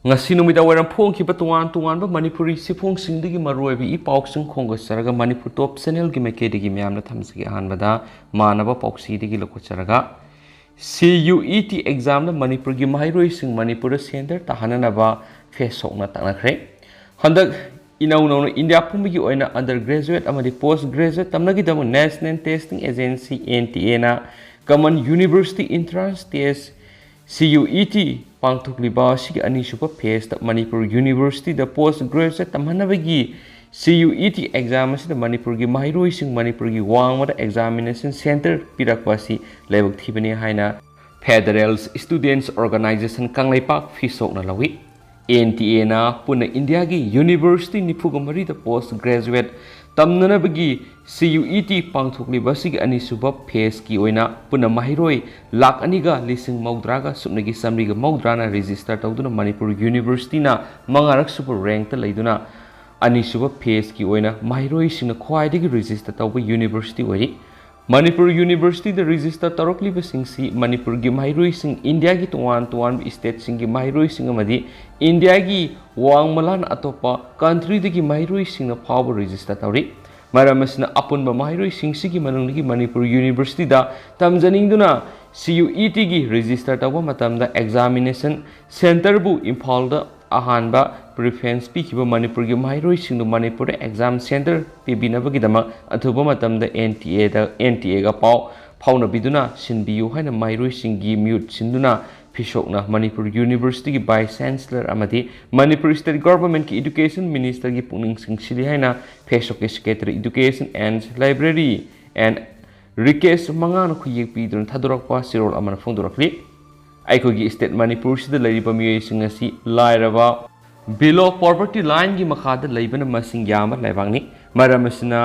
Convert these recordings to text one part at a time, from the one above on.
ngasi numida waram phongkhiba tungan Manipuri siphongsingdagi maroibi I pauksing khongasaraga Manipur top channel gi mekedigi myamna thamsigi ahanbada manaba pauksidigi lokocharaga CUET exam na Manipur gi mahairoi sing Manipur center tahananaba face sokna taknakre handak inaw India pumigi oina undergraduate amadi postgraduate tamnagi damu National Testing Agency NTA na Common University Entrance Test CUET pangthokliba sigi anisuba phase ta Manipur University da postgraduate tamhanabagi CUET exam asida Manipur gi mahairoi sing Manipur gi wangmada examination center pirakpa si lebak thibani haina Federal Students Organization kanglaipak fisokna lawi NTA na puna India gi University nifugumari da postgraduate tamnanabagi CUET pangthokliba sigi anisuba phase ki oina puna mahiroi lakh aniga lising maudraga supnagi samriga maudrana register tawduna Manipur University na mangarak super rank ta leiduna anisuba phase ki oina mahiroi singna khwaidagi register tawba university oi Manipur University da register tarokliba singsi Manipur gi mahiroi sing India gi tuan state sing gi mahiroi sing amadi India gi wangmalan atopa country dagi mahiroi sing na phawba register tawri maramasna apunba mahiroi sing sigi manunggi Manipur University da tamjaningduna CUET gi register tawba matamda examination center bu Imphal da ahanba preference pikiba Manipur gi mahiroi sing Manipur exam center pibinabagi dama athuba matamda NTA ga phawna biduna sinbiyu haina mahiroi sing gi mute sinduna Pishokna Manipur University ki Vice Chancellor amadi Manipur State Government ki Education Minister ki Puning Singh Sili haina Pheshok Secretary Education and Library and Rikesh Mangan khuyek pidun thadurakpa sirol amana phongdorakli aiko gi state Manipur sida lariba miyoi singasi lairaba below poverty line gi makhada laibana masing yama laibangni maramasna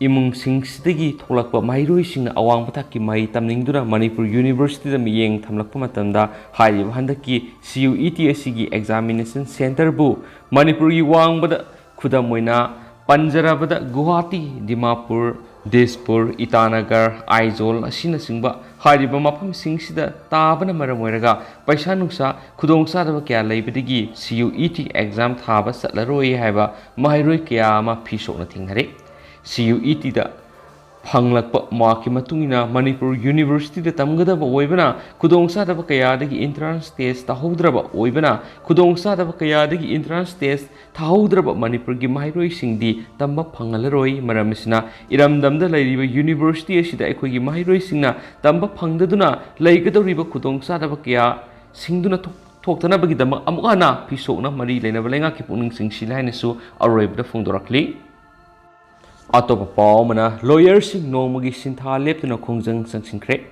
imung singsidagi tholakpa mairoi singna awang pathakki mai tamningdura Manipur University da miyeng thamlakpa matamda hairiba handaki CUET asigi examination center bu Manipur gi wangbada khudamoina Panjarabada Guwahati Dimapur Dispur Itanagar Aizol asina singba hairiba mafam singsida tabana maramoiraga paisa nungsa khudongsadaba kya leibadigi CUET exam thaba satlaroi haiba mairoi kya ma phisokna thinghare CUET da phanglakpa maki matungina Manipur University da tamgadaba oibana khudongsadaba kayadagi entrance test tahoudraba oibana khudongsadaba kayadagi entrance test tahoudraba Manipur gi mairoi singdi tamba phangalaroi maramisna iramdamda lairiba university asida ekhogi mairoi singna tamba phangdaduna leigadoriba khudongsadaba kaya singduna thoktanabagi dama amukana pisokna mari leinaba lenga ki puning singsi lainasu aroibda phongdorakli Atop Paumana, lawyers sing nomagi sintha leptuna khongjang sangsingkre.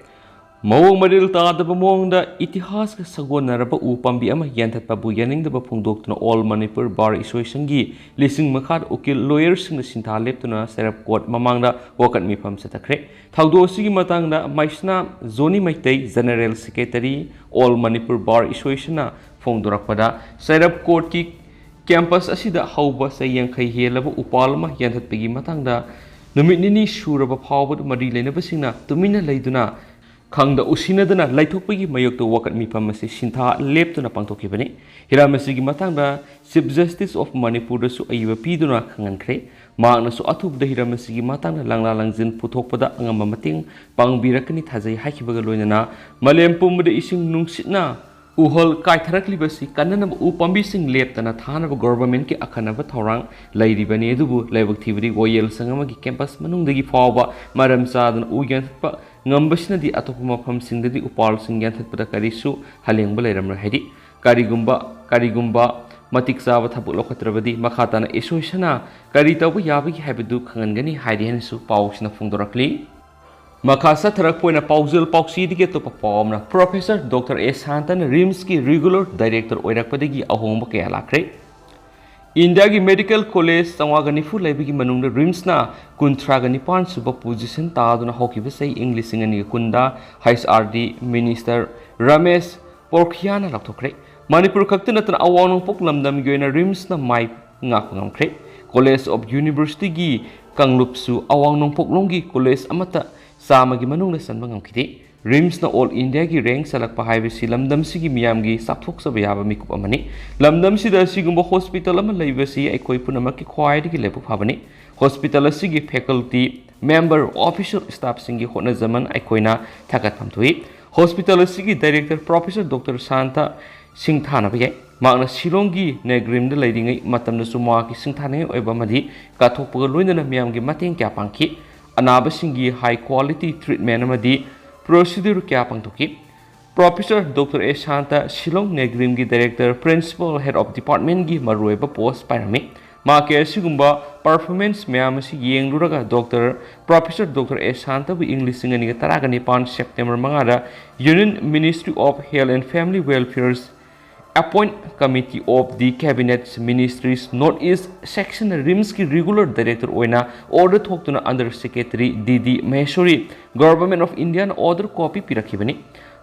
Mawang maril tadaba mawangda itihas ka sagonaraba upambi ama yanthatpa bu yaningdaba phongdoktuna All Manipur Bar Association gi lising makhad ukil lawyers sing sintha leptuna serap court mamangda wakat mifam satakre. Thawdo sigi matangda maisna Zoni Maitei General Secretary All Manipur Bar Association na phongdorakpada serap court ki campus asida hauba sayang khai helaba upalma yanthatpegi matangda numit nini suraba phawbad mari leinaba singna tumina leiduna khangda usinadana laithokpegi mayokto wakat mifam ase sintha leptuna pangthokibani hiramasi gi matangda Chief Justice of Manipur da su ayiba piduna khangankre maangna su athubda hiramasi gi matangda langla langjin puthokpada angamba mating pangbirakani thajai haikibaga loinana malem pumda ising nungsitna Uhol kaitharakliba kananaba upambi sing leptana thanaba government ki akhanaba thorang lairibani adubu laibak thibri goyel sangama ki campus manungdagi phawba maram chadan uyanthpa ngambasnadi atoppa mafam singdadi upal sing yanthpada karisu halengba leiramra haidi karigumba matik chaba thabuk lokhatrabadi makhatana associationa kari tawba yabagi habadu khangangani haidi hansu pawsna phongdorakli Makasa tharak poina pauzil pauksi dige to papomna Professor Dr. S. Hantan RIMS ki regular director oirakpadagi ahongba kaya lakre India gi Medical College sangwagani fu laibigi manungda RIMS na kuntragani pan suba position taaduna hokiba sei English ngani kunda HRD Minister Ramesh Porkhiana Laothoknaba Manipur khakta tan awang pok lamdam goina RIMS na mai ngak ngamkre College of University gi kanglupsu awang nongpok longgi college amata Samagi manung na sanbang ang kiti RIMS all India की rank सलक्पा हाइबसी लमदम सिगी मियामगी साथोक्सब याबा मिकुप अमनी लमदम सिदा सिगुंबा हॉस्पिटल अमा लैबसी अखोय पुनमकी ख्वाइदगी लेबु फाबनी हॉस्पिटल सिगी फैकल्टी मेंबर ऑफिशियल स्टाफ सिंगी होनजमन अखोयना थागतफम थुई हॉस्पिटल सिगी डायरेक्टर प्रोफेसर डॉक्टर शांता सिंथानबा याय मागना शिलोंगी नेग्रिमदा लैदिङै मतमनसु माकी सिंथाने ओइबा मदि काथोकपगा लोइनना मियामगी मतें क्या पांखि अनाबसिंगी हाई क्वालिटी ट्रीटमेंट अमदि प्रोसीड्यूर क्या पांथोकी professor doctor A Shanta Shillong नेग्रिम की director principal head of department की मरुएबा पोस्ट पाइरमी माके असिगुंबा परफॉर्मेंस मैम येंगलुरगा doctor professor doctor A Shanta बु इंग्लिश सिंगनी तरागा निपान सेप्टेम्बर मंगादा union ministry of health and family welfares appoint committee of the cabinet ministries north east section RIMS की रेगुलर डायरेक्टर ओइना ऑर्डर थोक्तुना under secretary D Maheshwari government of India order copy पिरखिबनी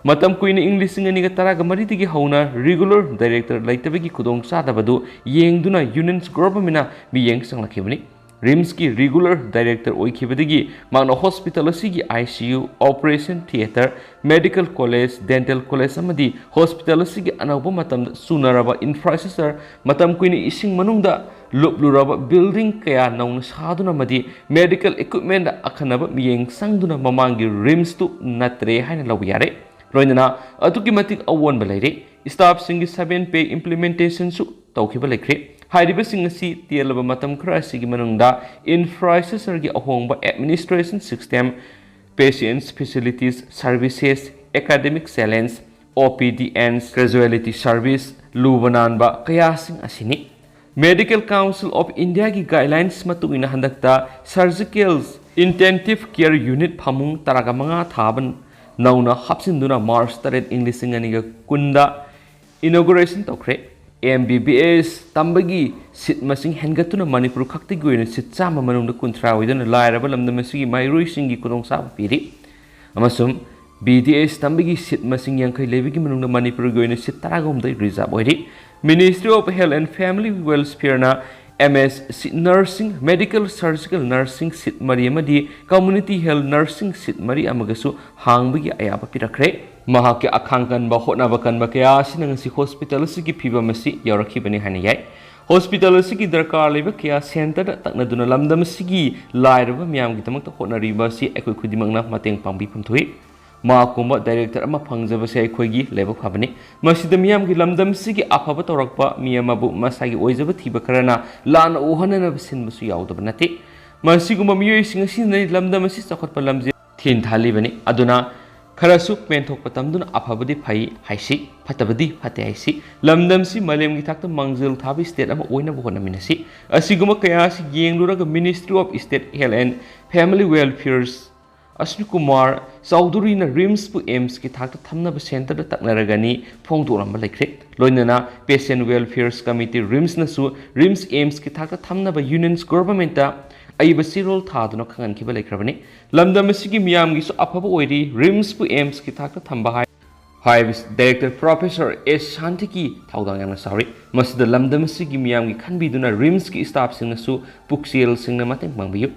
मतम कुइन इंग्लिश सिंगनी तरागा मरीदगी हौना रेगुलर डायरेक्टर लैतबगी खुदोंग चादबदु येंगदुना यूनियन गवर्नमेंट मियेंग संलखिबनी रिम्स की रेगुलर डायरेक्टर ओइखिबदगी मागना हॉस्पिटल सिगी ICU operation theatre medical college dental college अमदी हॉस्पिटल सिगी अनौब मतम सुनरबा इंफ्रास्ट्रक्चर मतम कुइन इसिंग मनुंगदा लुपलुरबा बिल्डिंग कया नौन सादुना मदी मेडिकल इक्विपमेंट अखनब मियेंग संगदुना ममांगी रिम्स तु नत्रे हाइना लौ यारे लोइनना अतुकी मतिक अवोन बलैरे स्टाफ सिंगी 7 पे इंप्लीमेंटेशन सु तौखिबा लेख्रे हाइरिबसिंग असि तेलबा मतम खरा सिगी मनुंगदा इंफ्रास्ट्रक्चर की अहोंगबा administration system patients facilities services academic excellence OPD and casualty service लुबनानबा कयासिंग असिनी मेडिकल काउंसिल ऑफ इंडिया की गाइडलाइंस मतुइना हंदकता सर्जिकल इंटेंसिव केयर यूनिट फमुंग तरागा मंगा थाबन नौना हापसिंदुना मार्च 3 इंग्लिश सिंगनीगा कुंदा इनॉग्रेशन तौखरे MBBS तंबगी सिट मसिंग हेंगतुना मणिपुर खक्ति गोइना सिट चामा मनुंग कुंथ्रा ओइदना लायरबा लमदम सिगी माइरुइ सिंगी कुदोंसाब पिरि अमसुम BDS तंबगी सिट मसिंग यांखै लेबिगी मनुंग मणिपुर गोइना सिट तरागोमदै रिजर्व ओइरि ministry of health and family welfare ना MS nursing medical surgical nursing seat मरी अमदी कम्युनिटी हेल्थ नर्सिंग सिट मरी अमगसु हांगबगी अयाबा पिरखरे महाके अखांकन ब होटनाबा कनबा कया सिनंगसी हॉस्पिटल सिगी फिबमसी यौरखिबनी हानि याय हॉस्पिटल सिगी दरकार लेबा कया सेंटर तकनदुना लमदम सिगी लाइरबा मियामगी तमक होटनरिबा सि एकोय खुदिमंगना मतेंग पांबिफम थुई माकुंबा डायरेक्टर अमा फंगजबसे अखोयगी लेबा फाबनी मसिद मियामगी लमदम सिगी अफबा तौरकपा मियामबु मसागी ओइजबा थिबा खरना लान ओहनना सिनबसु यावदब नते मसिगुम मियोइसिंग सिनै लमदम सि चखतपा लमजे थिन थालिबनी अदुना खरसु पेंथोकपा तमदुना अफबदी फै हाइसि फतबदी फते हाइसि लमदम सि मलेमगी थाकता मंगजल थाबि स्टेट अमा ओइनबो होनमिनसि असिगुम कयासि येंगलुरगा ministry of state health and family welfares Ashwini Kumar Chaudhary RIMS पु एम्स की थाकता थमनब सेंटर तकनरगनी फोंदोरम लेख्रे लोइनना पेशेंट वेलफेयर्स कमिटी रिम्स नसु रिम्स एम्स की थाकता थमनब यूनियंस गवर्नमेंट अइब सिरोल थादुना खंगनखिबा लेख्रबनी लमदम सिगी मियामगी सु अफबा ओइरी रिम्स पु एम्स की थाकता थंबा हाइबिस डायरेक्टर प्रोफेसर एस शांति की थाउदांग याना सारी मसिद लमदम सिगी मियामगी खनबिदुना रिम्स की स्टाफ सिंगसु पुक्सेल सिंगना मतें पांबियु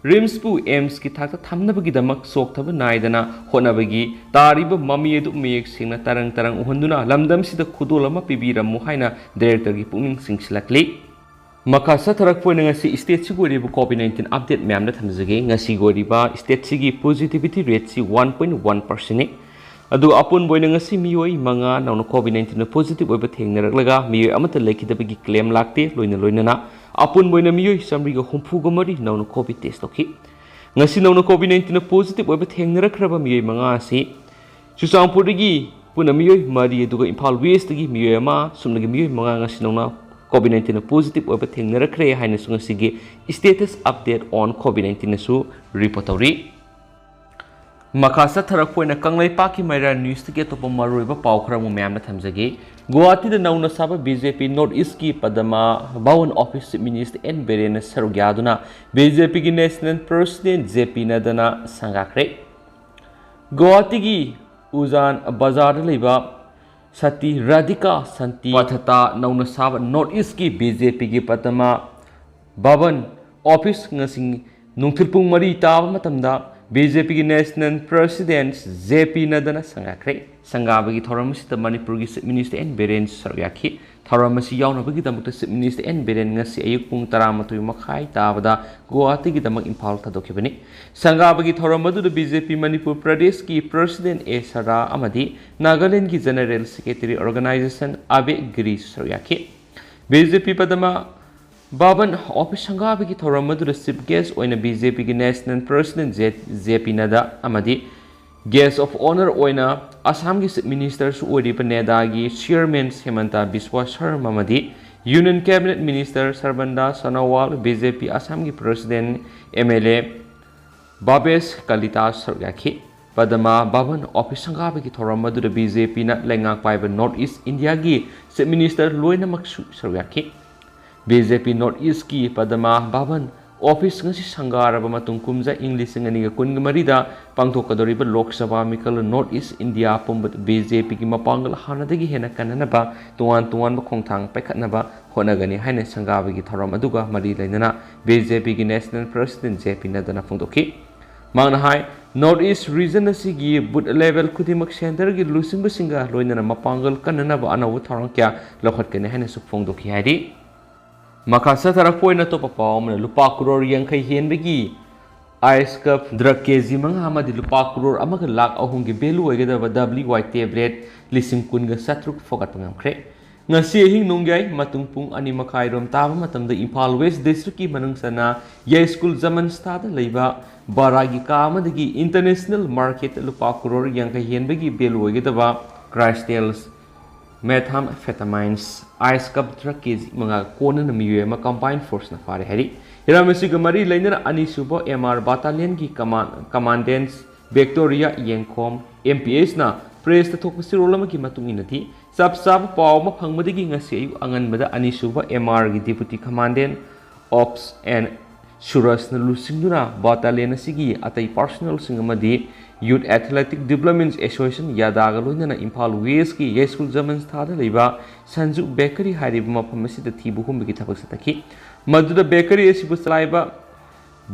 रिम्स पु एम्स की थाकता थमनबगीदमक सोक्थब नायदना होनबगी तारिब ममी अदु मेक सिंगना तरंग तरंग उहंदुना लमदम सिद खुदोल अमा पिबिरमु हाइना डायरेक्टर की पुनिंग सिंगसिलकली मखा सथरकपोइना ngasi स्टेट सि गोरिबु कोविड-19 अपडेट मैमना थमजगे ngasi गोरिबा स्टेट सिगी पॉजिटिविटी रेट सि 1.1% ने अदु अपुन बोइना ngasi मियोय मंगा नौन कोविड-19 पॉजिटिव ओइबा थेंगनरगलगा मियोय अमत लेखिदबगी क्लेम लाक्ते लोइना लोइना अपुन बोइना मियोय समरिगा हुम्फुगमरी नौन कोविड टेस्ट तोखि ngasi नौन कोविड-19 पॉजिटिव ओइबा थेंगनरखरबा मियोय मंगा असि सुचांगपुरगी पुना मियोय मरी अदुगा इम्फाल वेस्ट दगी मियोय अमा सुमनगी मियोय मंगा ngasi नौना कोविड-19 पॉजिटिव ओइबा थेंगनरखरे हाइना सुंगसिगी स्टेटस अपडेट ऑन कोविड-19 सु रिपोर्ट तौरी मखासा थरकपोइना कंगलैपाकी मैरा न्यूज के तोप मरुइबा पाउ खरमु मैमना थमजगे गुवाहाटी नौना साबा बीजेपी नॉर्थ ईस्ट की पदमा भवन ऑफिस मिनिस्टर एन बिरेन सरुग्यादुना बीजेपी की नेशनल प्रेसिडेंट जेपी नदना संगाखरे गुवाहाटी की उजान बाजार लेबा सती राधिका संति पथता नौना साबा नॉर्थ ईस्ट की बीजेपी की पदमा भवन ऑफिस ngasi नुंगथिलपुंग मरी ताब मतमदा BJP की नेशनल प्रेसिडेंट JP नदना संगाखरे संगाबगी थौरमसित मणिपुर की चीफ मिनिस्टर एन बिरेन सरयाखी थौरमसि यावनबगी दमक chief minister N Biren ngasi ayuk pung 12 makhai tabada Guwahati की दमक इम्फाल थादोखिबनी संगाबगी थौरम मदुद BJP मणिपुर प्रदेश की प्रेसिडेंट ए सरा अमदी नागालैंड की जनरल सेक्रेटरी ऑर्गेनाइजेशन आबे गिरी सरयाखी BJP पदमा बाबन ऑफिस संगाबी की थौरम मदुद चीफ गेस्ट ओइना BJP की नेशनल प्रेसिडेंट JP नदा अमदी गेस्ट ऑफ ऑनर ओइना असम की चीफ मिनिस्टर सुओरिब नेदा की चेयरमैन हेमंता बिस्वा शर्मा अमदी union cabinet minister Sarbananda Sonowal BJP Assam की प्रेसिडेंट MLA बाबेश कलिता सरयाखी पदमा बाबन ऑफिस संगाबी की थौरम मदुद BJP ना लेंगाक पाइब नॉर्थ ईस्ट इंडिया की चीफ मिनिस्टर लोइनमक सरयाखी BJP नॉर्थ ईस्ट की पदमा बाबन ऑफिस ngasi संगारब मतुंग कुमजा इंग्लिश ngani कुन मरीदा पांगथोकदोरिब लोकसभा मिकल नॉर्थ ईस्ट इंडिया पुंबत BJP की मपांगल हानदगी हेना कननबा तुआन खोंगथांग पैखतनबा होनगनी हाइने संगाबगी थौरम अदुगा मरी लेनना BJP की नेशनल प्रेसिडेंट JP नदना फोंदोखी मांगना हाई नॉर्थ ईस्ट रीजन असिगी बुथ लेवल खुदिमक सेंटर की लुसिंबसिंगा लोइनना मपांगल कननबा अनव थौरम क्या लखतकने हाइने सुफोंदोखी हाइदी मखासा तरफोइना तो पापाव लुपा करोड़ यांखै हेनबगी आइस कप ड्रग केजी मंगा लुपा करोड़ अमग लाख अहुम की बेलू होगदब WY टेबलेट लिसिंग कुनग सत्रुक फोगत पंगमख्रे ngasi hing nungyai matung pung ani makai rom taba matamda Imphal West District ki manungsana ye school zaman stada leiba baragi ka amadagi international market lupa crore yankai henbagi belu hoigedaba crystals methamphetamines ice cup drug kg manga kona na miye ma combined force na phare hari hiramasi gamari lainana ani subo MR battalion ki commandants Victoria Yengkhom MPS na press थोपसी role की मतुंगिनथि सब सब पाव म फंगमदगी ngasi ayu anganbada ani suba MR gi deputy commandant ops and suras na lusingduna battalion asigi atai personal singamadi youth athletic development association yadaga loinana Imphal West ki ye school zaman sthada leiba sanju bakery hariba mafam asida thibu humbi ki thabak sataki maduda bakery asibu salaiba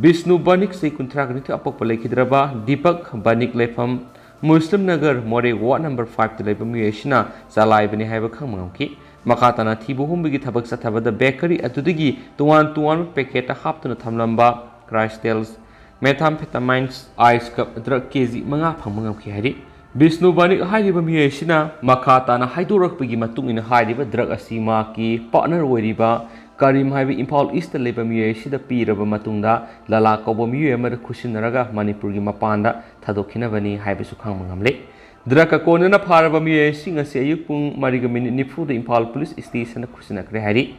Vishnu Banik se kuntragni apok palekhidraba Deepak Banik lefam Muslim Nagar More Ward number 5 Teleba Mueshina Salai Beni Haba Kamangki Makatana Tibu Humbi Tabak Sataba the bakery at Tudigi tuan packet a haptuna tamlamba crystals methamphetamines ice cup drug kezi manga pamangki hari Vishnu Banik Haiba Mueshina Makatana Haidurak Pigi Matung in Haiba drug asima ki partner Weriba Karim Haibi Imphal East Labor Mueshi the Piraba Matunda, Lala Kobo Muema Kushinaraga, Manipuri Mapanda, Tadokinavani, Haibisukang Mangamle. Draka Konana Paraba Mueshi, a Sayupung Marigamin Nifu, the Imphal Police Station Kusina Krehari.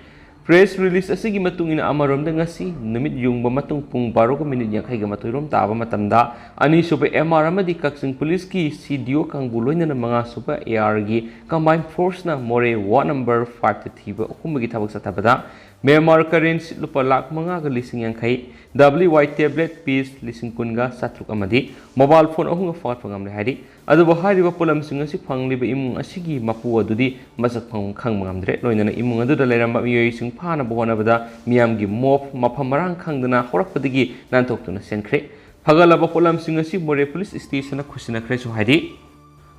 Press release a Sigi Matung in Amarum Dangasi, Numit Yung Matung Pung Baroka Minute Yakamaturum, Tava Matamda, Ani Super Emaramadi Kaksing Police Ki, Sidio Kanguloin and Manga Super ARG, combined force na More Ward number 5 to Tiba, Humagitavak Satabada. Memar currency lupa lak mga lising yang kai WY tablet piece lising kunga satruk amadi mobile phone ahung fat pangam hari adu bahari ba pulam singa si phangli ba imung asigi mapu adudi masak phang khang mangam dre loina imung adu daleramba miyoi sing phana bona bada miyam gi mop mafam marang khangdana horak padigi nantoktuna senkre phagala ba pulam singa si more police station khusina kre so hari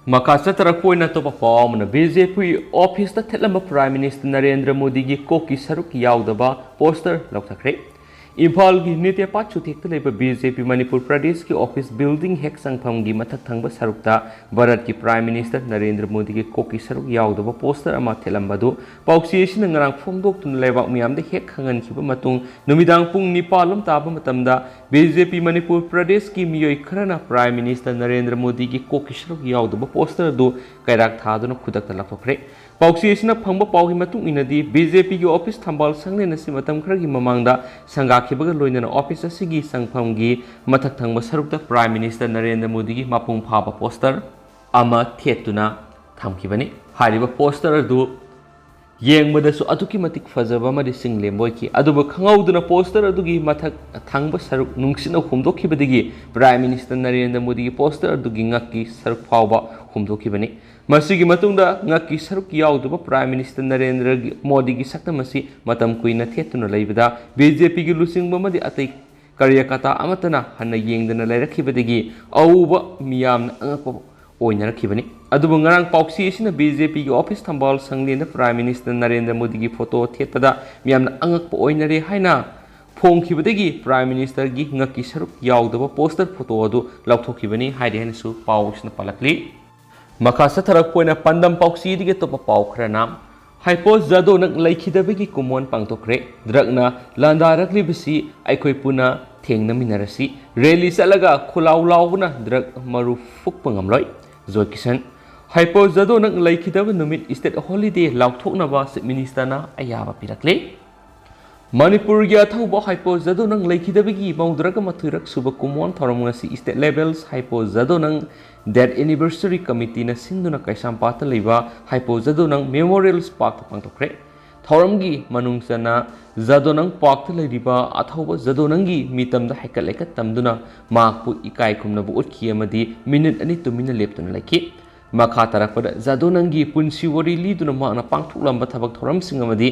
Makasa tarakpoina to perform na BJP office ta thelamba Prime Minister Narendra Modi gi koki saruk yaudaba poster Laothoknaba Imphal gi nitya pachu thekta leba BJP Manipur Pradesh ki office building hek sangpham gi mathak thangba sarukta Bharat ki Prime Minister Narendra Modi gi koki saruk yaudaba poster ama thelamba do pauksiesin ngarang phongdok tun leba miyam de hek khangan khiba matung numidang pung nipalom taba matamda BJP Manipur Pradesh ki miyoi kharana Prime Minister Narendra Modi gi koki saruk yaudaba poster do kairak thaduna khudakta Laothoknaba pauksiesin phangba paugi matung inadi BJP gi office thambal sangne nasi matam kharagi mamangda sanga khibaga loinana office asigi sangphamgi mathak thangba sarukta Prime Minister Narendra Modi gi mapung phaba poster ama thetuna thamkibani hariba poster adu yengmadasu aduki matik fazaba madi singlemboi ki aduba khangauduna poster adugi mathak thangba saruk nungsina humdokhibadigi Prime Minister Narendra Modi gi poster adugi ngakki saruk phawba humdokhibani masigi matungda ngakki saruk yauduba Prime Minister Narendra Modi gi sakta masi matam kuina thetuna leibada BJP gi lusingba madi atai ꯀꯔꯤꯌꯀꯥꯇꯥ ꯑꯃꯠꯇꯅ ꯍꯟꯅ ꯌꯦꯡꯗꯅ ꯂꯩꯔꯛꯈꯤꯕꯗꯒꯤ ꯑꯎꯕ ꯃꯤꯌꯥꯝꯅ ꯑꯉꯛꯄ ꯑꯣꯏꯅꯔꯛꯈꯤꯕꯅꯤ ꯑꯗꯨꯕꯨ ꯉꯔꯥꯡ ꯄꯥꯎꯆꯦ ꯑꯁꯤꯅ BJPꯒꯤ office ꯊꯝꯕꯥꯜ ꯁꯪꯂꯦꯟꯗ ꯄ꯭ꯔꯥꯏꯝ ꯃꯤꯅꯤꯁꯇꯔ ꯅꯔꯦꯟꯗ꯭ꯔ ꯃꯣꯗꯤꯒꯤ ꯐꯣꯇꯣ ꯊꯦꯠꯄꯗ ꯃꯤꯌꯥꯝꯅ ꯑꯉꯛꯄ ꯑꯣꯏꯅꯔꯦ ꯍꯥꯏꯅ ꯐꯣꯡꯈꯤꯕꯗꯒꯤ ꯄ꯭ꯔꯥꯏꯝ ꯃꯤꯅꯤꯁꯇꯔꯒꯤ ꯉꯛꯀꯤ ꯁꯔꯨꯛ ꯌꯥꯎꯗꯕ ꯄꯣꯁꯇꯔ ꯐꯣꯇꯣ ꯑꯗꯨ ꯂꯧꯊꯣꯛꯈꯤꯕꯅꯤ ꯍꯥꯏꯅꯁꯨ ꯄꯥꯎ ꯑꯁꯤꯅ ꯄꯜꯂꯛꯂꯤ ꯃꯈꯥ ꯆꯠꯊꯔꯛꯄ ꯑꯣꯏꯅ ꯄꯥꯟꯗꯝ ꯄꯥꯎꯆꯦꯗꯒꯤ ꯑꯇꯣꯞꯄ ꯄꯥꯎ ꯈꯔꯅ ꯍꯥꯏꯄꯣ ꯖꯥꯗꯣꯅ ꯂꯩꯈꯤꯗꯕꯒꯤ ꯀꯨꯝꯑꯣꯟ ꯄꯥꯡꯊꯣꯛꯈ꯭ꯔꯦ ꯗ꯭ꯔꯒꯅ ꯂꯥꯟꯗꯥꯔꯛꯂꯤꯕꯁꯤ ꯑꯩꯈꯣꯏ ꯄꯨꯟꯅ ꯊꯦꯡꯅꯃꯤꯟꯅꯔꯁꯤ ꯔꯦꯂꯤ ꯆꯠꯂꯒ ꯈꯨꯂꯥꯎ ꯂꯥꯎꯕꯅ ꯗ꯭ꯔꯒ ꯃꯔꯨ ꯐꯨꯛꯄ ꯉꯝꯂꯣꯏ ꯖꯣꯏ ꯀꯤꯁꯟ ꯍꯥꯏꯄꯣ ꯖꯥꯗꯣꯅ ꯂꯩꯈꯤꯗꯕ ꯅꯨꯃꯤꯠ ꯁ꯭ꯇꯦꯠ ꯍꯣꯂꯤꯗꯦ ꯂꯥꯎꯊꯣꯛꯅꯕ ꯆꯤꯞ ꯃꯤꯅꯤꯁꯇꯔꯅ ꯑꯌꯥꯕ ꯄꯤꯔꯛꯂꯤ ꯃꯅꯤꯄꯨꯔꯒꯤ ꯑꯊꯧꯕ ꯍꯥꯏꯄꯣ ꯖꯥꯗꯣꯅꯪ ꯂꯩꯈꯤꯗꯕꯒꯤ ꯃꯧꯗ꯭ꯔꯒ ꯃꯊꯣꯏꯔꯛ ꯁꯨꯕ ꯀꯨꯝꯑꯣꯟ ꯊꯧꯔꯝ ꯉꯁꯤ ꯁ꯭ꯇꯦꯠ ꯂꯦꯚꯦꯜ ꯍꯥꯏꯄꯣ ꯖꯥꯗꯣꯅꯪ ꯗꯦꯠ ꯑꯦꯅꯤꯚꯔꯁꯔꯤ ꯀꯃꯤꯇꯤꯅ ꯁꯤꯟꯗꯨꯅ ꯀꯩꯁꯥꯝꯄꯥꯠꯇ ꯂꯩꯕ ꯍꯥꯏꯄꯣ ꯖꯥꯗꯣꯅꯪ ꯃꯦꯃꯣꯔꯤꯌꯦꯜ ꯄꯥꯔꯛꯇ ꯄꯥꯡꯊꯣꯛꯈ꯭ꯔꯦ ꯊꯧꯔꯝꯒꯤ ꯃꯅꯨꯡ ꯆꯟꯅ ꯖꯥꯗꯣꯅꯪ ꯄꯥꯔꯛꯇ ꯂꯩꯔꯤꯕ ꯑꯊꯧꯕ ꯖꯥꯗꯣꯅꯪꯒꯤ ꯃꯤꯇꯝꯗ ꯍꯩꯀꯠ ꯂꯩꯀꯠ ꯇꯝꯗꯨꯅ ꯃꯍꯥꯛꯄꯨ ꯏꯀꯥꯏ ꯈꯨꯝꯅꯕ ꯎꯠꯈꯤ ꯑꯃꯗꯤ ꯃꯤꯅꯤꯠ 2 ꯇꯨꯃꯤꯟꯅ ꯂꯦꯞꯇꯨꯅ ꯂꯩꯈꯤ ꯃꯈꯥ ꯇꯥꯔꯛꯄꯗ ꯖꯥꯗꯣꯅꯪꯒꯤ ꯄꯨꯟꯁꯤ ꯋꯥꯔꯤ ꯂꯤꯗꯨꯅ ꯃꯍꯥꯛꯅ ꯄꯥꯡꯊꯣꯛꯂꯝꯕ ꯊꯕꯛ ꯊꯧꯔꯝꯁꯤꯡ ꯑꯃꯗꯤ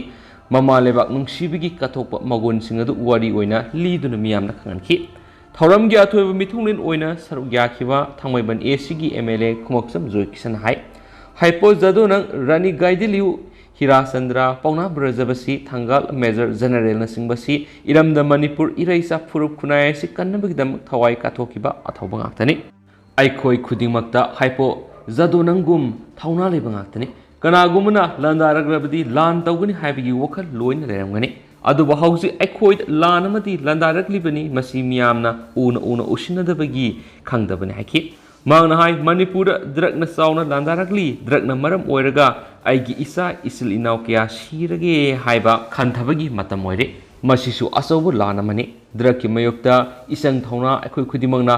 ꯃꯃꯥ ꯂꯩꯕꯥꯛ ꯅꯨꯡꯁꯤꯕꯒꯤ ꯀꯠꯊꯣꯛꯄ ꯃꯒꯨꯟꯁꯤꯡ ꯑꯗꯨ ꯋꯥꯔꯤ ꯑꯣꯏꯅ ꯂꯤꯗꯨꯅ ꯃꯤꯌꯥꯝꯅ ꯈꯪꯍꯟꯈꯤ ꯊꯧꯔꯝꯒꯤ ꯑꯊꯣꯏꯕ ꯃꯤꯊꯨꯡꯂꯦꯟ ꯑꯣꯏꯅ ꯁꯔꯨꯛ ꯌꯥꯈꯤꯕ ꯊꯥꯡꯃꯩꯕꯟ ꯑꯦꯁꯤꯒꯤ MLA ꯈꯨꯃꯛꯆꯝ ꯖꯣꯏ ꯀꯤꯁꯟ ꯍꯥꯏ ꯍꯥꯏꯄꯣ ꯖꯥꯗꯣꯅꯪ ꯔꯥꯅꯤ ꯒꯥꯏꯗꯤꯂꯤꯌꯨ ꯍꯤꯔꯥꯆꯟꯗ꯭ꯔ ꯄꯥꯎꯅꯥ ꯕ꯭ꯔꯖꯕꯁꯤ ꯊꯪꯒꯥꯜ ꯃꯦꯖꯔ ꯖꯦꯅꯔꯦꯜꯅꯆꯤꯡꯕꯁꯤ ꯏꯔꯝꯗ ꯃꯅꯤꯄꯨꯔ ꯏꯔꯩꯆꯥ ꯐꯨꯔꯨꯞ ꯈꯨꯟꯅꯥꯏ ꯑꯁꯤ ꯀꯟꯅꯕꯒꯤꯗꯃꯛ ꯊꯋꯥꯏ ꯀꯠꯊꯣꯛꯈꯤꯕ ꯑꯊꯧꯕ ꯉꯥꯛꯇꯅꯤ ꯑꯩꯈꯣꯏ ꯈꯨꯗꯤꯡꯃꯛꯇ ꯍꯥꯏꯄꯣ ꯖꯥꯗꯣꯅꯪꯒꯨꯝ ꯊꯧꯅꯥ ꯂꯩꯕ ꯉꯥꯛꯇꯅꯤ ꯀꯅꯥꯒꯨꯝꯕꯅ ꯂꯥꯟꯗꯥꯔꯛꯂꯕꯗꯤ ꯂꯥꯟ ꯇꯧꯒꯅꯤ ꯍꯥꯏꯕꯒꯤ ꯋꯥꯈꯜ ꯂꯣꯏꯅ ꯂꯩꯔꯝꯒꯅꯤ ꯑꯗꯨꯕꯨ ꯍꯧꯖꯤꯛ ꯑꯩꯈꯣꯏꯗ ꯂꯥꯟ ꯑꯃꯗꯤ ꯂꯥꯟꯗꯥꯔꯛꯂꯤꯕꯅꯤ ꯃꯁꯤ ꯃꯤꯌꯥꯝꯅ ꯎꯅ ꯎꯁꯤꯟꯅꯗꯕꯒꯤ ꯈꯪꯗꯕꯅꯤ ꯍꯥꯏꯈꯤ ꯃꯍꯥꯛꯅ ꯍꯥꯏ ꯃꯅꯤꯄꯨꯔꯗ ꯗ꯭ꯔꯒꯅ ꯆꯥꯎꯅ ꯂꯥꯟꯗꯥꯔꯛꯂꯤ ꯗ꯭ꯔꯒꯅ ꯃꯔꯝ ꯑꯣꯏꯔꯒ ꯑꯩꯒꯤ ꯏꯆꯥ ꯏꯆꯤꯜ ꯏꯅꯥꯎ ꯀꯌꯥ ꯁꯤꯔꯒꯦ ꯍꯥꯏꯕ ꯈꯟꯊꯕꯒꯤ ꯃꯇꯝ ꯑꯣꯏꯔꯦ ꯃꯁꯤꯁꯨ ꯑꯆꯧꯕ ꯂꯥꯟ ꯑꯃꯅꯤ ꯗ꯭ꯔꯒꯀꯤ ꯃꯥꯌꯣꯛꯇ ꯏꯆꯪ ꯊꯧꯅꯥ ꯑꯩꯈꯣꯏ ꯈꯨꯗꯤꯡꯃꯛꯅ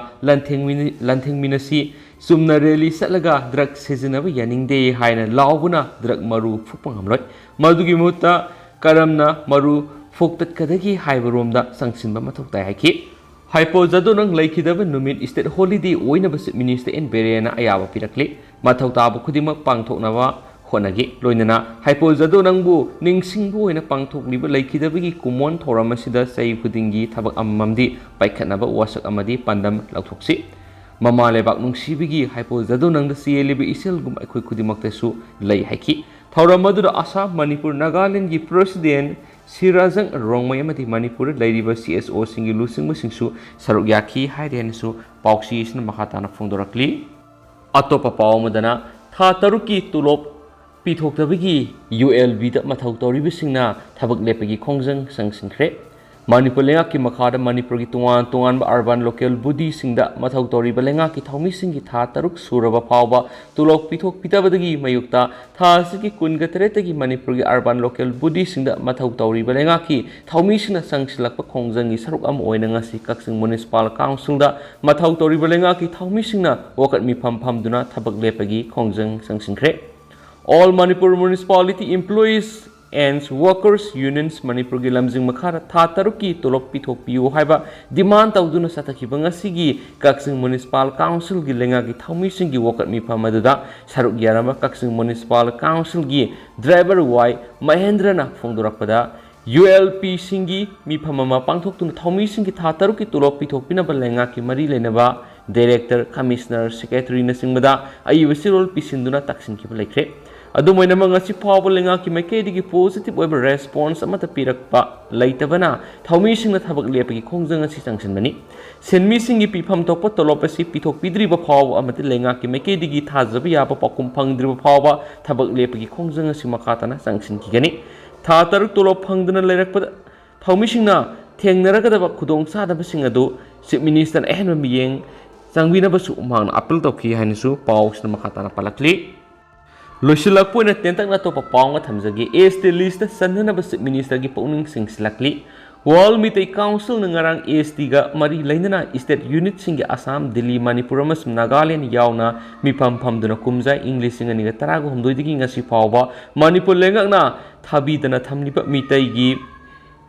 ꯂꯥꯟꯊꯦꯡꯃꯤꯟꯅꯁꯤ ꯆꯨꯝꯅ ꯔꯦꯂꯤ ꯆꯠꯂꯒ ꯗ꯭ꯔꯒ ꯁꯤꯖꯤꯟꯅꯕ ꯌꯥꯅꯤꯡꯗꯦ ꯍꯥꯏꯅ ꯂꯥꯎꯕꯅ ꯗ꯭ꯔꯒ ꯃꯔꯨ ꯐꯨꯛꯄ ꯉꯝꯂꯣꯏ ꯃꯗꯨꯒꯤ ꯃꯍꯨꯠꯇ ꯀꯔꯝꯅ ꯃꯔꯨ ꯐꯨꯛꯇꯠꯀꯗꯒꯦ ꯍꯥꯏꯕꯔꯣꯝꯗ ꯆꯪꯁꯤꯟꯕ ꯃꯊꯧ ꯇꯥꯏ ꯍꯥꯏꯈꯤ ꯍꯥꯏꯄꯣ ꯖꯥꯗꯣꯅꯪ ꯂꯩꯈꯤꯗꯕ ꯅꯨꯃꯤꯠ ꯁ꯭ꯇꯦꯠ ꯍꯣꯂꯤꯗꯦ ꯑꯣꯏꯅꯕ ꯆꯤꯞ ꯃꯤꯅꯤꯁꯇꯔ ꯕꯤꯔꯦꯟꯅ ꯑꯌꯥꯕ ꯄꯤꯔꯛꯂꯤ ꯃꯊꯧ ꯇꯥꯕ ꯈꯨꯗꯤꯡꯃꯛ ꯄꯥꯡꯊꯣꯛꯅꯕ ꯍꯣꯠꯅꯈꯤ ꯂꯣꯏꯅꯅ ꯍꯥꯏꯄꯣ ꯖꯥꯗꯣꯅꯪꯕꯨ ꯅꯤꯡꯁꯤꯡꯕ ꯑꯣꯏꯅ ꯄꯥꯡꯊꯣꯛꯂꯤꯕ ꯂꯩꯈꯤꯗꯕꯒꯤ ꯀꯨꯝꯑꯣꯟ ꯊꯧꯔꯝ ꯑꯁꯤꯗ ꯆꯍꯤ ꯈꯨꯗꯤꯡꯒꯤ ꯊꯕꯛ ꯑꯃꯃꯝꯗꯤ ꯄꯥꯏꯈꯠꯅꯕ ꯋꯥꯁꯛ ꯑꯃꯗꯤ ꯄꯥꯟꯗꯝ ꯂꯧꯊꯣꯛꯁꯤ ꯃꯃꯥ ꯂꯩꯕꯥꯛ ꯅꯨꯡꯁꯤꯕꯒꯤ ꯍꯥꯏꯄꯣ ꯖꯥꯗꯣꯅꯪꯗ ꯆꯦꯜꯂꯤꯕ ꯏꯆꯦꯜꯒꯨꯝ ꯑꯩꯈꯣꯏ ꯈꯨꯗꯤꯡꯃꯛꯇꯁꯨ ꯂꯩ ꯍꯥꯏꯈꯤ ꯊꯧꯔꯝ ꯑꯗꯨꯗ ꯑꯁꯥꯝ ꯃꯅꯤꯄꯨꯔ ꯅꯥꯒꯥꯂꯦꯟꯒꯤ ꯄ꯭ꯔꯦꯁꯤꯗꯦꯟꯠ ꯁꯤꯔꯥꯖꯪ ꯔꯣꯡꯃꯩ ꯑꯃꯗꯤ ꯃꯅꯤꯄꯨꯔꯗ ꯂꯩꯔꯤꯕ CSOꯁꯤꯡꯒꯤ ꯂꯨꯆꯤꯡꯕꯁꯤꯡꯁꯨ ꯁꯔꯨꯛ ꯌꯥꯈꯤ ꯍꯥꯏꯅꯁꯨ ꯄꯥꯎꯆꯦ ꯑꯁꯤꯅ ꯃꯈꯥ ꯇꯥꯅ ꯐꯣꯡꯗꯣꯔꯛꯂꯤ ꯑꯇꯣꯞꯄ ꯄꯥꯎ ꯑꯃꯗꯅ ꯊꯥ 6ꯀꯤ ꯇꯣꯂꯣꯞ ꯄꯤꯊꯣꯛꯇꯕꯒꯤ ULBꯗ ꯃꯊꯧ ꯇꯧꯔꯤꯕꯁꯤꯡꯅ ꯊꯕꯛ ꯂꯦꯞꯄꯒꯤ ꯈꯣꯡꯖꯪ ꯆꯪꯁꯤꯟꯈ꯭ꯔꯦ ꯃꯅꯤꯄꯨꯔ ꯂꯩꯉꯥꯛꯀꯤ ꯃꯈꯥꯗ ꯃꯅꯤꯄꯨꯔꯒꯤ ꯇꯣꯉꯥꯟ ꯇꯣꯉꯥꯟꯕ ꯑꯔꯕꯥꯟ ꯂꯣꯀꯦꯜ ꯕꯣꯗꯤꯁꯤꯡꯗ ꯃꯊꯧ ꯇꯧꯔꯤꯕ ꯂꯩꯉꯥꯛꯀꯤ ꯊꯧꯃꯤꯁꯤꯡꯒꯤ ꯊꯥ 6 ꯁꯨꯔꯕ ꯐꯥꯎꯕ ꯇꯣꯂꯣꯞ ꯄꯤꯊꯣꯛꯄꯤꯗꯕꯗꯒꯤ ꯃꯥꯌꯣꯛꯇ ꯊꯥ ꯑꯁꯤꯒꯤ 28ꯇꯒꯤ ꯃꯅꯤꯄꯨꯔꯒꯤ ꯑꯔꯕꯥꯟ ꯂꯣꯀꯦल ꯕꯣꯗꯤꯁꯤꯡꯗ ꯃꯊꯧ ꯇꯧꯔꯤꯕ ꯂꯩꯉꯥꯛꯀꯤ ꯊꯧꯃꯤꯁꯤꯡꯅ ꯆꯪꯁꯤꯜꯂꯛꯄ ꯈꯣꯡꯖꯪꯒꯤ ꯁꯔꯨꯛ ꯑꯃ ꯑꯣꯏꯅ ꯉꯁꯤ ꯀꯛꯆꯤꯡ ꯃ꯭ꯌꯨꯅꯤꯁꯤꯄꯥꯜ ꯀꯥꯎꯟꯁꯤꯜꯗ ꯃꯊꯧ ꯇꯧꯔꯤꯕ ꯂꯩꯉꯥꯛꯀꯤ ꯊꯧꯃꯤꯁꯤꯡꯅ ꯋꯥꯀꯠ ꯃꯤꯐꯝ ꯐꯝꯗꯨꯅ ꯊꯕꯛ ꯂꯦꯞꯄꯒꯤ ꯈꯣꯡꯖꯪ ꯆꯪꯁꯤꯟꯈ꯭ꯔꯦ All Manipur Municipality Employees and Workers Unions Manipurgi lamjing makhara tha 6ki tolop pithokpiyu haiba demand tawduna satakhiba ngasigi Kaching Municipal Council gi lenga gi thaumising gi wakat mifam aduda saruk yarama Kaching Municipal Council gi driver Y Mahendra na phongdorakpada ULP singi mifam ama pangthoktuna thaumising gi tha 6ki tolop pithokpinaba lenga ki mari lenaba Director, Commissioner, Secretary na singbada ayiba sirol pisinduna taksinkiba lekre ꯑꯗꯨꯃꯥꯏꯅ ꯉꯁꯤ ꯐꯥꯎꯕ ꯂꯩꯉꯥꯛꯀꯤ ꯃꯥꯏꯀꯩꯗꯒꯤ positive ꯑꯣꯏꯕ response ꯑꯃꯠꯇ ꯄꯤꯔꯛꯄ ꯂꯩꯇꯕꯅ ꯊꯧꯃꯤꯁꯤꯡꯅ ꯊꯕꯛ ꯂꯦꯞꯄꯒꯤ ꯈꯣꯡꯖꯪ ꯑꯁꯤ ꯆꯪꯁꯤꯟꯕꯅꯤ ꯁꯤꯟꯃꯤꯁꯤꯡꯒꯤ ꯄꯤꯐꯝ ꯊꯣꯛꯄ ꯇꯣꯂꯣꯞ ꯑꯁꯤ ꯄꯤꯊꯣꯛꯄꯤꯗ꯭ꯔꯤꯕ ꯐꯥꯎꯕ ꯑꯃꯗꯤ ꯂꯩꯉꯥꯛꯀꯤ ꯃꯥꯏꯀꯩꯗꯒꯤ ꯊꯥꯖꯕ ꯌꯥꯕ ꯄꯥꯎꯈꯨꯝ ꯐꯪꯗ꯭ꯔꯤꯕ ꯐꯥꯎꯕ ꯊꯕꯛ ꯂꯦꯞꯄꯒꯤ ꯈꯣꯡꯖꯪ ꯑꯁꯤ ꯃꯈꯥ ꯇꯥꯅ ꯆꯪꯁꯤꯟꯈꯤꯒꯅꯤ ꯊꯥ 6 ꯇꯣꯂꯣꯞ ꯐꯪꯗꯅ ꯂꯩꯔꯛꯄꯗ ꯊꯧꯃꯤꯁꯤꯡꯅ ꯊꯦꯡꯅꯔꯒꯗꯕ ꯈꯨꯗꯣꯡꯆꯥꯗꯕꯁꯤꯡ ꯑꯗꯨ ꯆꯤꯞ ꯃꯤꯅꯤꯁꯇꯔꯅ ꯑꯍꯦꯟꯕ ꯃꯤꯠꯌꯦꯡ ꯆꯪꯕꯤꯅꯕꯁꯨ ꯃꯍꯥꯛꯅ ꯑꯄꯤꯜ ꯇꯧꯈꯤ ꯍꯥꯏꯅꯁꯨ ꯄꯥꯎꯁꯤꯅ ꯃꯈꯥ ꯇꯥꯅ ꯄꯜꯂꯛꯂꯤ ꯂꯣꯏꯁꯤꯜꯂꯛꯄ ꯑꯣꯏꯅ ꯇꯦꯟꯇꯛꯅ ꯑꯇꯣꯞꯄ ꯄꯥꯎ ꯑꯃ ꯊꯝꯖꯒꯦ ST ꯂꯤꯁꯇ ꯆꯟꯅꯅꯕ ꯆꯤꯞ ꯃꯤꯅꯤꯁꯇꯔꯒꯤ ꯄꯨꯛꯅꯤꯡ ꯆꯤꯡꯁꯤꯜꯂꯛꯂꯤ ꯋꯥꯔꯜ ꯃꯤꯇꯩ ꯀꯥꯎꯟꯁꯤꯜꯅ ꯉꯔꯥꯡ STꯒ ꯃꯔꯤ ꯂꯩꯅꯅ ꯁ꯭ꯇꯦꯠ ꯌꯨꯅꯤꯠꯁꯤꯡꯒꯤ ꯑꯁꯥꯝ ꯗꯤꯜꯂꯤ ꯃꯅꯤꯄꯨꯔ ꯑꯃꯁꯨꯡ ꯅꯥꯒꯥꯂꯦꯟ ꯌꯥꯎꯅ ꯃꯤꯐꯝ ꯐꯝꯗꯨꯅ ꯀꯨꯝꯖꯥ ꯏꯪ 2019ꯗꯒꯤ ꯉꯁꯤ ꯐꯥꯎꯕ ꯃꯅꯤꯄꯨꯔ ꯂꯩꯉꯥꯛꯅ ꯊꯥꯕꯤꯗꯅ ꯊꯝꯂꯤꯕ ꯃꯤꯇꯩꯒꯤ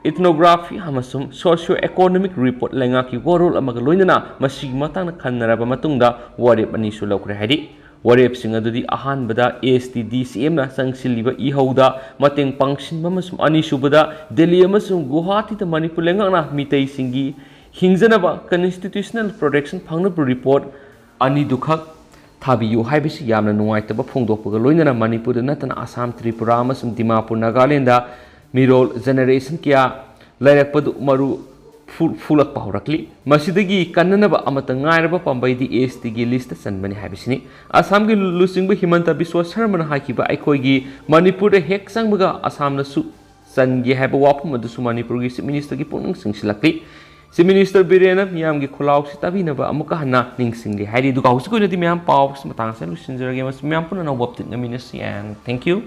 ꯏꯊꯅꯣꯒ꯭ꯔꯥꯐꯤ ꯑꯃꯁꯨꯡ ꯁꯣꯁꯤꯑꯣ ꯏꯀꯣꯅꯣꯃꯤꯛ ꯔꯤꯄꯣꯔꯠ ꯂꯩꯉꯥꯛꯀꯤ ꯋꯥꯔꯣꯜ ꯑꯃꯒ ꯂꯣꯏꯅꯅ ꯃꯁꯤꯒꯤ ꯃꯇꯥꯡꯗ ꯈꯟꯅꯔꯕ ꯃꯇꯨꯡꯗ ꯋꯥꯔꯦꯞ ꯑꯅꯤꯁꯨ ꯂꯧꯈ꯭ꯔꯦ ꯍꯥꯏꯔꯤ ꯋꯥꯔꯦꯞꯁꯤꯡ ꯑꯗꯨꯗꯤ ꯑꯍꯥꯟꯕꯗ STDCMꯅ ꯆꯪꯁꯤꯜꯂꯤꯕ ꯏꯍꯧꯗ ꯃꯇꯦꯡ ꯄꯥꯡꯁꯤꯟꯕ ꯑꯃꯁꯨꯡ ꯑꯅꯤꯁꯨꯕꯗ ꯗꯦꯜꯂꯤ ꯑꯃꯁꯨꯡ ꯒꯨꯋꯥꯍꯥꯇꯤꯗ ꯃꯅꯤꯄꯨꯔ ꯂꯩꯉꯥꯛꯅ ꯃꯤꯇꯩꯁꯤꯡꯒꯤ हिंजनबा constitutional protection फंगनब report अनि दुखक थाबियु हाइबिसि यामना नुवाइतबा फोंदोकपगा लोइनना मणिपुर नतना आसाम त्रिपुरा अमसुंग दिमापुर नागालैंड मिरोल जनरेशन क्या लैरकपदु मरु फुलक पाहरकली मसिदगी कन्ननबा अमत ngairaba pambaidi ST gi list sanbani habisini asam gi lusingba himanta biswa sharmana hakiba aikoigi manipur de hek sangbaga asam na su sangi haba wapum adu su manipur gi minister gi punung singsilakli si minister Biren miyam gi khulaw si tabinaba amuka hana ningsingli hairi du gausi ko nadi miyam paw matang sa lusinjara gi mas miyam puna na waptit na minasi and thank you.